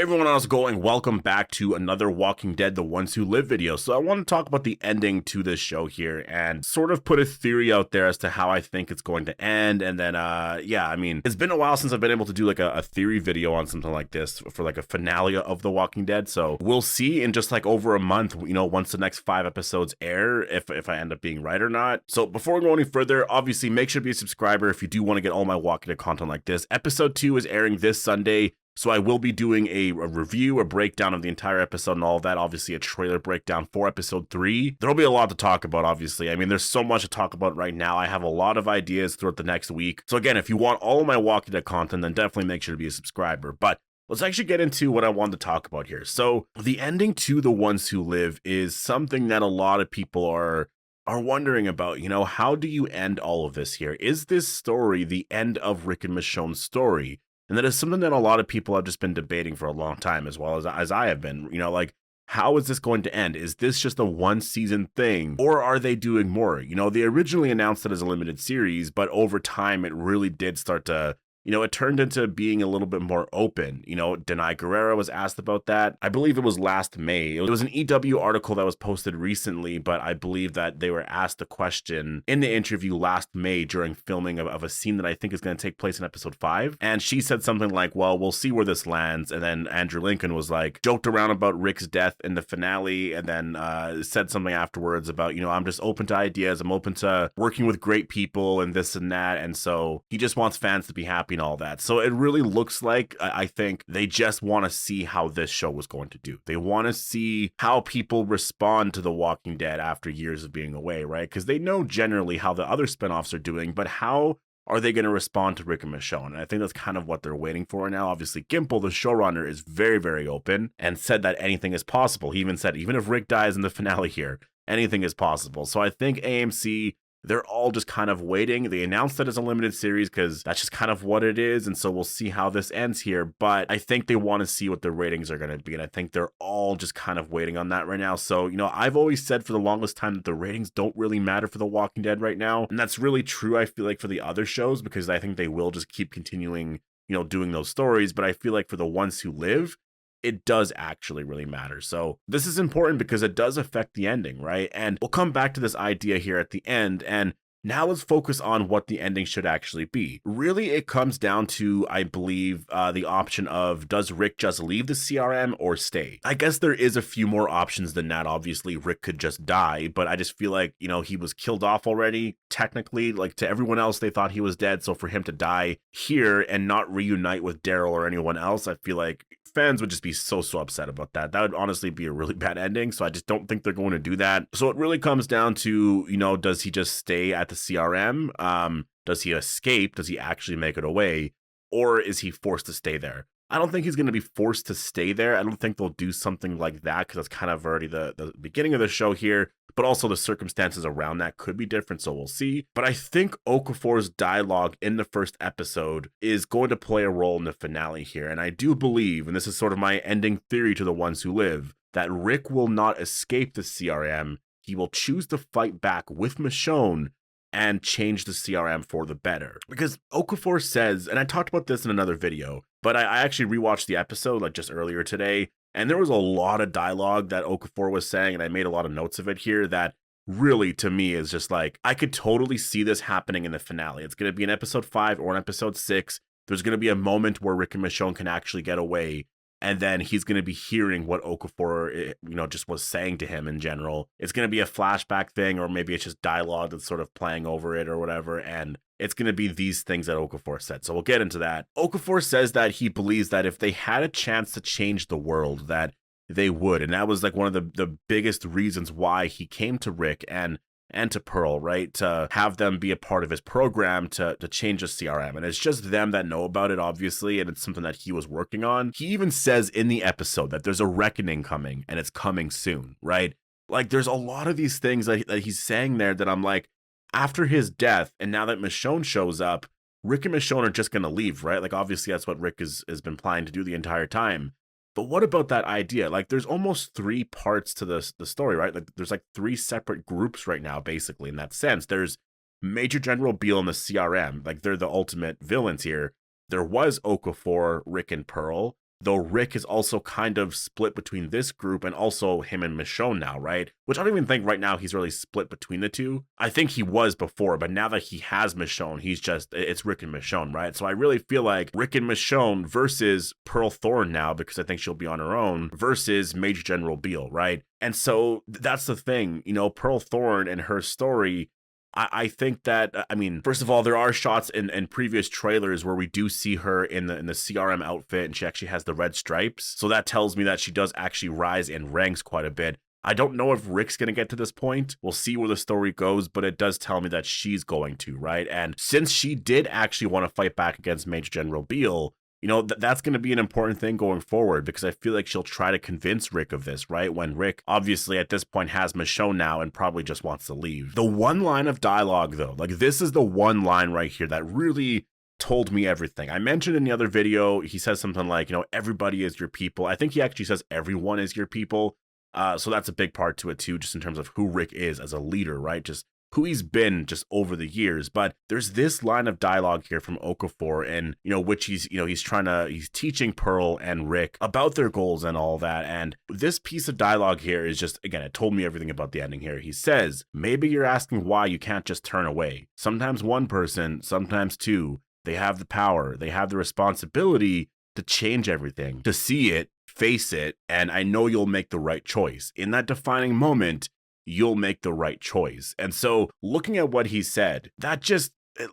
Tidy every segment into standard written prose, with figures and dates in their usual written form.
Hey everyone, how's it going? Welcome back to another Walking Dead The Ones Who Live video. So I want to talk about the ending to this show here and sort of put a theory out there as to how I think it's going to end. And then, it's been a while since I've been able to do like a theory video on something like this for like a finale of The Walking Dead. So we'll see in just like over a month, once the next 5 episodes air, if I end up being right or not. So before we go any further, obviously make sure to be a subscriber if you do want to get all my Walking Dead content like this. Episode 2 is airing this Sunday. So I will be doing a review, a breakdown of the entire episode and all of that. Obviously, a trailer breakdown for episode 3. There'll be a lot to talk about, obviously. I mean, there's so much to talk about right now. I have a lot of ideas throughout the next week. So again, if you want all of my Walking Dead content, then definitely make sure to be a subscriber. But let's actually get into what I wanted to talk about here. So the ending to The Ones Who Live is something that a lot of people are wondering about. How do you end all of this here? Is this story the end of Rick and Michonne's story? And that is something that a lot of people have just been debating for a long time, as well as I have been. How is this going to end? Is this just a 1-season thing, or are they doing more? They originally announced it as a limited series, but over time, it really did start to, it turned into being a little bit more open. Denai Guerrero was asked about that. I believe it was last May. It was an EW article that was posted recently, but I believe that they were asked a question in the interview last May during filming of a scene that I think is going to take place in episode 5. And she said something like, well, we'll see where this lands. And then Andrew Lincoln was like, joked around about Rick's death in the finale, and then said something afterwards about, I'm just open to ideas. I'm open to working with great people and this and that. And so he just wants fans to be happy and all that. So it really looks like, I think they just want to see how this show was going to do. They want to see how people respond to The Walking Dead after years of being away, right? Because they know generally how the other spinoffs are doing, but how are they going to respond to Rick and Michonne? And I think that's kind of what they're waiting for now. Obviously, Gimple, the showrunner, is very, very open and said that anything is possible. He even said, even if Rick dies in the finale here, anything is possible. So I think AMC, they're all just kind of waiting. They announced it as a limited series because that's just kind of what it is. And so we'll see how this ends here. But I think they want to see what the ratings are going to be. And I think they're all just kind of waiting on that right now. So, I've always said for the longest time that the ratings don't really matter for The Walking Dead right now. And that's really true, I feel like, for the other shows, because I think they will just keep continuing, doing those stories. But I feel like for The Ones Who Live, it does actually really matter. So this is important because it does affect the ending, right? And we'll come back to this idea here at the end. And now let's focus on what the ending should actually be. Really, it comes down to, I believe, the option of, does Rick just leave the CRM or stay? I guess there is a few more options than that. Obviously, Rick could just die, but I just feel like, he was killed off already. Technically, like to everyone else, they thought he was dead. So for him to die here and not reunite with Daryl or anyone else, I feel like fans would just be so upset about that. That would honestly be a really bad ending. So I just don't think they're going to do that. So it really comes down to, does he just stay at the CRM? Does he escape? Does he actually make it away? Or is he forced to stay there? I don't think he's going to be forced to stay there. I don't think they'll do something like that because that's kind of already the beginning of the show here. But also the circumstances around that could be different, so we'll see. But I think Okafor's dialogue in the first episode is going to play a role in the finale here. And I do believe, and this is sort of my ending theory to The Ones Who Live, that Rick will not escape the CRM. He will choose to fight back with Michonne and change the CRM for the better. Because Okafor says, and I talked about this in another video, but I actually rewatched the episode like just earlier today, and there was a lot of dialogue that Okafor was saying, and I made a lot of notes of it here that really, to me, is just like, I could totally see this happening in the finale. It's going to be in episode 5 or in episode 6. There's going to be a moment where Rick and Michonne can actually get away, and then he's going to be hearing what Okafor, just was saying to him in general. It's going to be a flashback thing, or maybe it's just dialogue that's sort of playing over it or whatever, and it's going to be these things that Okafor said. So we'll get into that. Okafor says that he believes that if they had a chance to change the world, that they would. And that was like one of the biggest reasons why he came to Rick and to Pearl, right? To have them be a part of his program to change the CRM. And it's just them that know about it, obviously. And it's something that he was working on. He even says in the episode that there's a reckoning coming and it's coming soon, right? Like there's a lot of these things that he's saying there that I'm like, after his death, and now that Michonne shows up, Rick and Michonne are just going to leave, right? Like, obviously, that's what Rick has been planning to do the entire time. But what about that idea? Like, there's almost 3 parts to the story, right? Like, there's like 3 separate groups right now, basically, in that sense. There's Major General Beale and the CRM. Like, they're the ultimate villains here. There was Okafor, Rick, and Pearl. though Rick is also kind of split between this group and also him and Michonne now, right? Which I don't even think right now he's really split between the two. I think he was before, but now that he has Michonne, it's Rick and Michonne, right? So I really feel like Rick and Michonne versus Pearl Thorne now, because I think she'll be on her own, versus Major General Beale, right? And so that's the thing, Pearl Thorne and her story. I think that, I mean, first of all, there are shots in previous trailers where we do see her in the CRM outfit, and she actually has the red stripes. So that tells me that she does actually rise in ranks quite a bit. I don't know if Rick's going to get to this point. We'll see where the story goes, but it does tell me that she's going to, right? And since she did actually want to fight back against Major General Beale, that's going to be an important thing going forward, because I feel like she'll try to convince Rick of this, right? When Rick obviously at this point has Michonne now and probably just wants to leave. The one line of dialogue though, like this is the one line right here that really told me everything. I mentioned in the other video, he says something like, everybody is your people. I think he actually says everyone is your people. So that's a big part to it too, just in terms of who Rick is as a leader, right? Just who he's been just over the years. But there's this line of dialogue here from Okafor, and which he's teaching Pearl and Rick about their goals and all that. And this piece of dialogue here is just, again, it told me everything about the ending here. He says, maybe you're asking why you can't just turn away. Sometimes one person, sometimes two, they have the power, they have the responsibility to change everything, to see it, face it, and I know you'll make the right choice. In that defining moment, you'll make the right choice. And so looking at what he said, that just,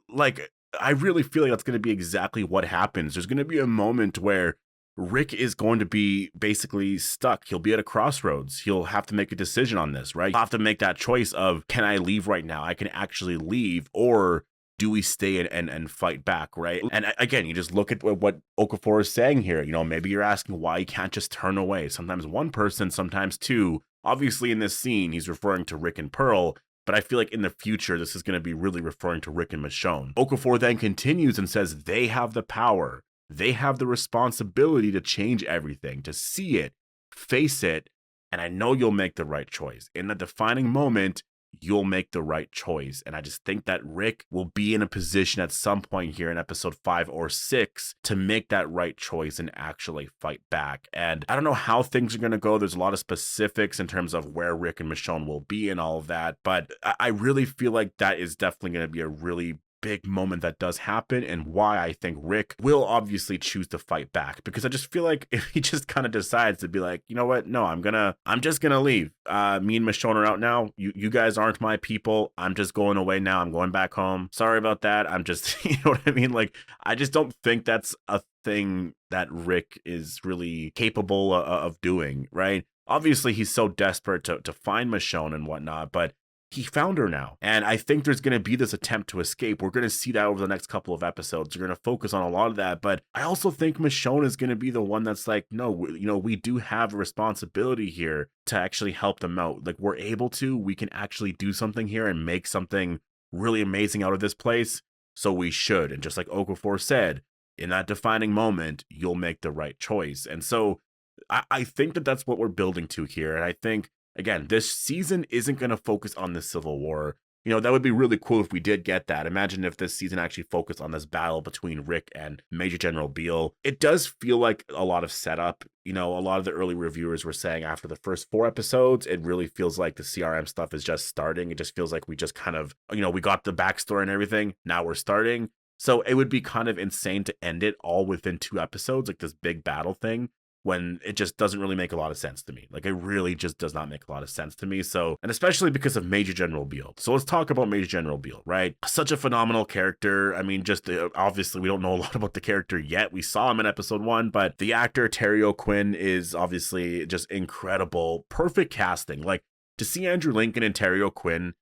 like, I really feel like that's going to be exactly what happens. There's going to be a moment where Rick is going to be basically stuck. He'll be at a crossroads. He'll have to make a decision on this, right? He'll have to make that choice of, can I leave right now? I can actually leave, or do we stay and fight back, right? And again, you just look at what Okafor is saying here. Maybe you're asking why you can't just turn away. Sometimes one person, sometimes two. Obviously, in this scene, he's referring to Rick and Pearl, but I feel like in the future, this is going to be really referring to Rick and Michonne. Okafor then continues and says they have the power. They have the responsibility to change everything, to see it, face it, and I know you'll make the right choice. In the defining moment, you'll make the right choice. And I just think that Rick will be in a position at some point here in episode 5 or 6 to make that right choice and actually fight back. And I don't know how things are going to go. There's a lot of specifics in terms of where Rick and Michonne will be and all of that. But I really feel like that is definitely going to be a really big moment that does happen, and why I think Rick will obviously choose to fight back, because I just feel like if he just kind of decides to be like, you know what, no, I'm just gonna leave, me and Michonne are out now, you guys aren't my people, I'm just going away now, I'm going back home, sorry about that, I'm just you know what I mean, like I just don't think that's a thing that Rick is really capable of doing, right? Obviously he's so desperate to find Michonne and whatnot, but he found her now. And I think there's going to be this attempt to escape. We're going to see that over the next couple of episodes. We're going to focus on a lot of that. But I also think Michonne is going to be the one that's like, no, we do have a responsibility here to actually help them out. Like we're able to, we can actually do something here and make something really amazing out of this place. So we should. And just like Okafor said, in that defining moment, you'll make the right choice. And so I think that that's what we're building to here. And I think, again, this season isn't going to focus on the Civil War. That would be really cool if we did get that. Imagine if this season actually focused on this battle between Rick and Major General Beale. It does feel like a lot of setup. A lot of the early reviewers were saying after the first 4 episodes, it really feels like the CRM stuff is just starting. It just feels like we just kind of, we got the backstory and everything. Now we're starting. So it would be kind of insane to end it all within 2 episodes, like this big battle thing, when it just doesn't really make a lot of sense to me. Like it really just does not make a lot of sense to me. So, and especially because of Major General Beale. So let's talk about Major General Beale, right? Such a phenomenal character. I mean, just obviously we don't know a lot about the character yet. We saw him in episode 1, but the actor Terry O'Quinn is obviously just incredible. Perfect casting. Like to see Andrew Lincoln and Terry O'Quinn,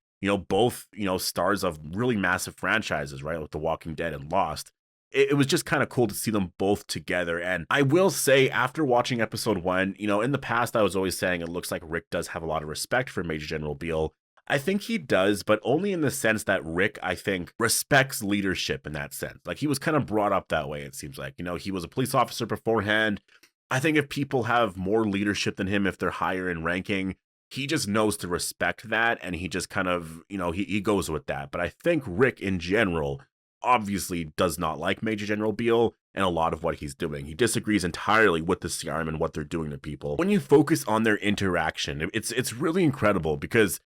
both, stars of really massive franchises, right? Like The Walking Dead and Lost. It was just kind of cool to see them both together. And I will say, after watching episode 1, in the past, I was always saying it looks like Rick does have a lot of respect for Major General Beale. I think he does, but only in the sense that Rick, I think, respects leadership in that sense. Like he was kind of brought up that way, it seems like. He was a police officer beforehand. I think if people have more leadership than him, if they're higher in ranking, he just knows to respect that. And he just kind of, he goes with that. But I think Rick in general obviously does not like Major General Beale and a lot of what he's doing. He disagrees entirely with the CRM and what they're doing to people. When you focus on their interaction, it's really incredible because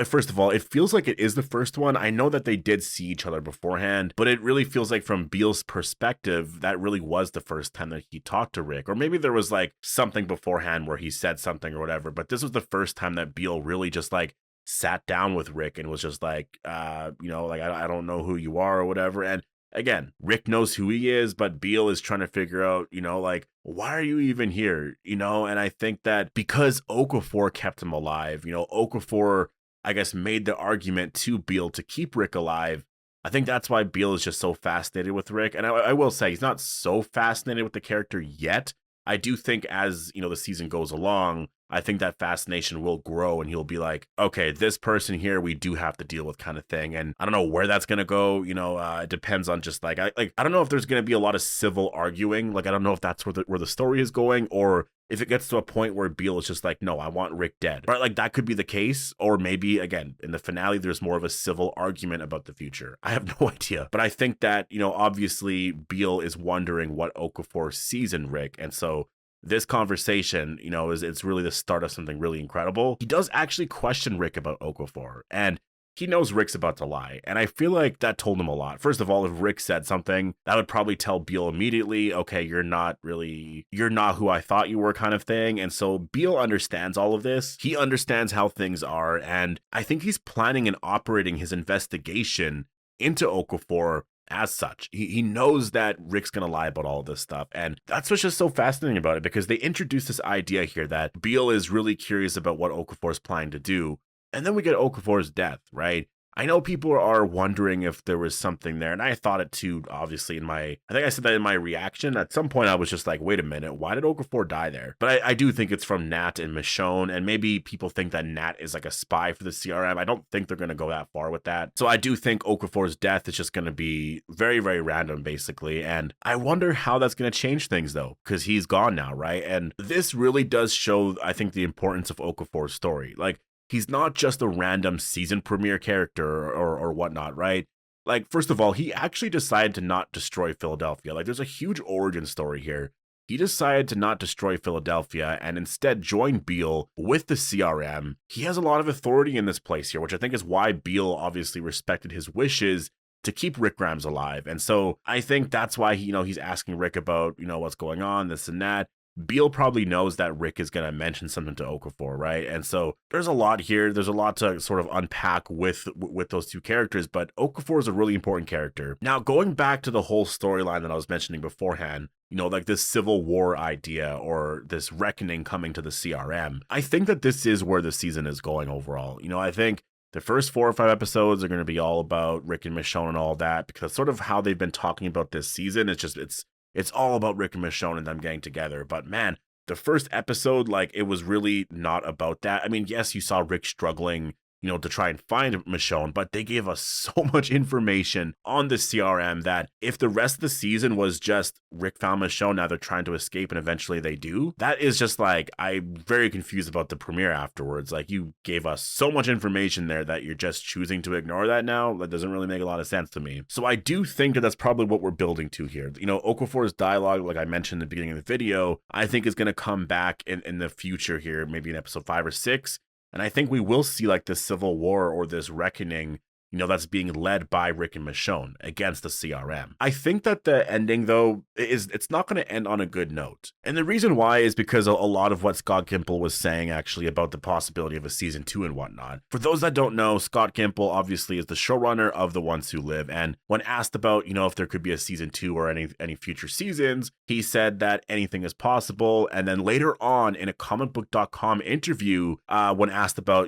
first of all, it feels like it is the first one. I know that they did see each other beforehand, but it really feels like from Beale's perspective, that really was the first time that he talked to Rick. Or maybe there was like something beforehand where he said something or whatever, but this was the first time that Beale really just like sat down with Rick and was just like, like, I don't know who you are or whatever. And again, Rick knows who he is, but Beale is trying to figure out, like, why are you even here? And I think that because Okafor kept him alive, Okafor, I guess, made the argument to Beale to keep Rick alive. I think that's why Beale is just so fascinated with Rick. And I will say he's not so fascinated with the character yet. I do think as, the season goes along, I think that fascination will grow and he'll be like, okay, this person here we do have to deal with kind of thing. And I don't know where that's going to go. It depends on just like, I don't know if there's going to be a lot of civil arguing. Like, I don't know if that's where the story is going, or if it gets to a point where Beale is just like, no, I want Rick dead. Right? Like that could be the case. Or maybe again, in the finale, there's more of a civil argument about the future. I have no idea. But I think that, obviously Beale is wondering what Okafor sees in Rick. And so this conversation, it's really the start of something really incredible. He does actually question Rick about Okafor, and he knows Rick's about to lie. And I feel like that told him a lot. First of all, if Rick said something, that would probably tell Beale immediately, okay, you're not who I thought you were kind of thing. And so Beale understands all of this. He understands how things are. And I think he's planning and operating his investigation into Okafor as such. He knows that Rick's gonna lie about all of this stuff, and that's what's just so fascinating about it, because they introduce this idea here that Beale is really curious about what Okafor's planning to do, and then we get Okafor's death, right? I know people are wondering if there was something there, and I thought it too, obviously, I think I said that in my reaction. At some point, I was just like, wait a minute, why did Okafor die there? But I do think it's from Nat and Michonne, and maybe people think that Nat is like a spy for the CRM. I don't think they're going to go that far with that. So I do think Okafor's death is just going to be very, very random, basically, and I wonder how that's going to change things, though, because he's gone now, right? And this really does show, I think, the importance of Okafor's story. Like, he's not just a random season premiere character or whatnot, right? Like, first of all, he actually decided to not destroy Philadelphia. Like, there's a huge origin story here. He decided to not destroy Philadelphia and instead join Beale with the CRM. He has a lot of authority in this place here, which I think is why Beale obviously respected his wishes to keep Rick Grimes alive. And so I think that's why he's asking Rick about, what's going on, this and that. Beale probably knows that Rick is going to mention something to Okafor, right? And so there's a lot here. There's a lot to sort of unpack with those two characters, but Okafor is a really important character. Now, going back to the whole storyline that I was mentioning beforehand, like this civil war idea or this reckoning coming to the CRM, I think that this is where the season is going overall. I think the first 4 or 5 episodes are going to be all about Rick and Michonne and all that, because sort of how they've been talking about this season, it's all about Rick and Michonne and them getting together. But man, the first episode, like, it was really not about that. I mean, yes, you saw Rick struggling, to try and find Michonne, but they gave us so much information on the CRM that if the rest of the season was just Rick found Michonne, now they're trying to escape and eventually they do, that is just like, I'm very confused about the premiere afterwards. Like, you gave us so much information there that you're just choosing to ignore that now. That doesn't really make a lot of sense to me. So I do think that that's probably what we're building to here. Okafor's dialogue, like I mentioned in the beginning of the video, I think is going to come back in the future here, maybe in episode 5 or 6. And I think we will see like this civil war or this reckoning, that's being led by Rick and Michonne against the CRM. I think that the ending, though, it's not going to end on a good note. And the reason why is because a lot of what Scott Gimple was saying actually about the possibility of a season 2 and whatnot. For those that don't know, Scott Gimple obviously is the showrunner of The Ones Who Live. And when asked about, if there could be a season 2 or any future seasons, he said that anything is possible. And then later on in a comicbook.com interview, when asked about,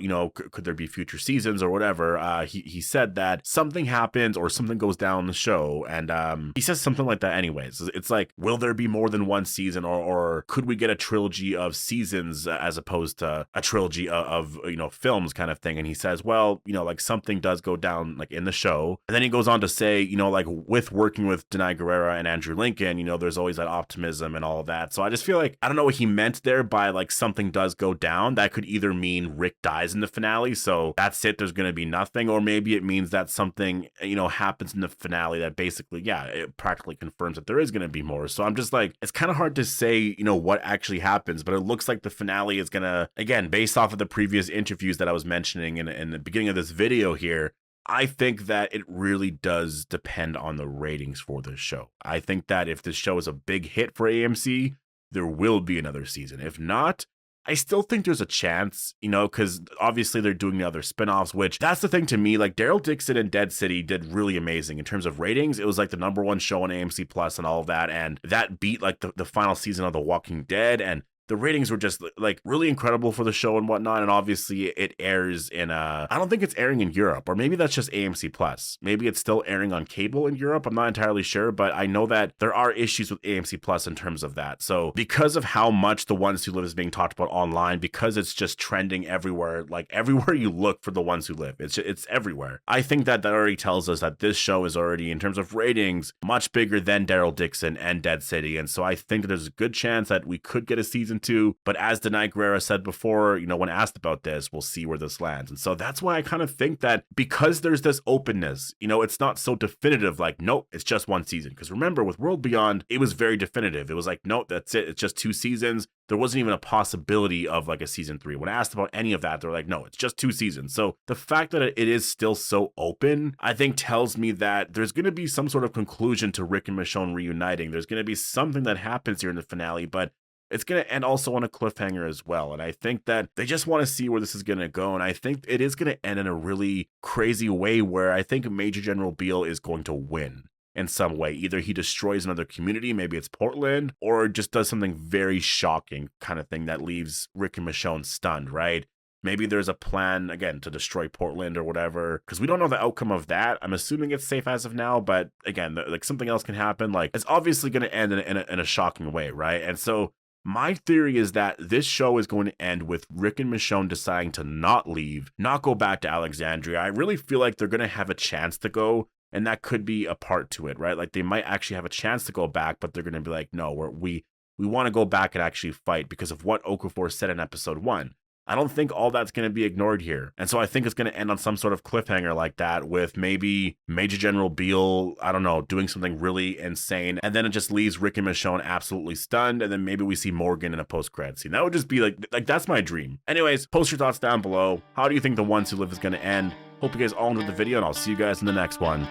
could there be future seasons or whatever, he said that something happens or something goes down the show, and he says something like that anyways. It's like, will there be more than one season, or could we get a trilogy of seasons as opposed to a trilogy of films kind of thing? And he says, well, like something does go down like in the show, and then he goes on to say, like with working with Denai Guerrera and Andrew Lincoln, there's always that optimism and all of that. So I just feel like, I don't know what he meant there by like something does go down. That could either mean Rick dies in the finale, so that's it, there's going to be nothing, or maybe it it means that something, you know, happens in the finale that basically, yeah, it practically confirms that there is going to be more. So I'm just like, it's kind of hard to say, you know, what actually happens, but it looks like the finale is going to, again, based off of the previous interviews that I was mentioning in the beginning of this video here, I think that it really does depend on the ratings for this show. I think that if this show is a big hit for AMC, there will be another season. If not, I still think there's a chance, you know, because obviously they're doing the other spinoffs, which that's the thing to me. Like Daryl Dixon and Dead City did really amazing in terms of ratings. It was like the #1 show on AMC Plus and all of that. And that beat like the final season of The Walking Dead. And the ratings were just like really incredible for the show and whatnot. And obviously it airs in I don't think it's airing in Europe, or maybe that's just AMC Plus. Maybe it's still airing on cable in Europe. I'm not entirely sure, but I know that there are issues with AMC Plus in terms of that. So because of how much The Ones Who Live is being talked about online, because it's just trending everywhere, like everywhere you look for The Ones Who Live, it's everywhere. I think that already tells us that this show is already, in terms of ratings, much bigger than Daryl Dixon and Dead City. And so I think that there's a good chance that we could get a season 2, but as Denai Guerrera said before, you know, when asked about this, we'll see where this lands. And so that's why I kind of think that because there's this openness, you know, it's not so definitive, like, nope, it's just one season. Because remember, with World Beyond, it was very definitive. It was like, nope, that's it. It's just 2 seasons. There wasn't even a possibility of like a season 3. When asked about any of that, they're like, no, it's just 2 seasons. So the fact that it is still so open, I think tells me that there's going to be some sort of conclusion to Rick and Michonne reuniting. There's going to be something that happens here in the finale, but it's going to end also on a cliffhanger as well. And I think that they just want to see where this is going to go. And I think it is going to end in a really crazy way where I think Major General Beale is going to win in some way. Either he destroys another community, maybe it's Portland, or just does something very shocking kind of thing that leaves Rick and Michonne stunned, right? Maybe there's a plan, again, to destroy Portland or whatever, because we don't know the outcome of that. I'm assuming it's safe as of now, but again, like something else can happen. Like it's obviously going to end in a shocking way, right? And so my theory is that this show is going to end with Rick and Michonne deciding to not leave, not go back to Alexandria. I really feel like they're going to have a chance to go, and that could be a part to it, right? Like they might actually have a chance to go back, but they're going to be like, no, we want to go back and actually fight because of what Okafor said in episode 1. I don't think all that's going to be ignored here. And so I think it's going to end on some sort of cliffhanger like that with maybe Major General Beale, I don't know, doing something really insane. And then it just leaves Rick and Michonne absolutely stunned. And then maybe we see Morgan in a post-credit scene. That would just be like that's my dream. Anyways, post your thoughts down below. How do you think The Ones Who Live is going to end? Hope you guys all enjoyed the video, and I'll see you guys in the next one.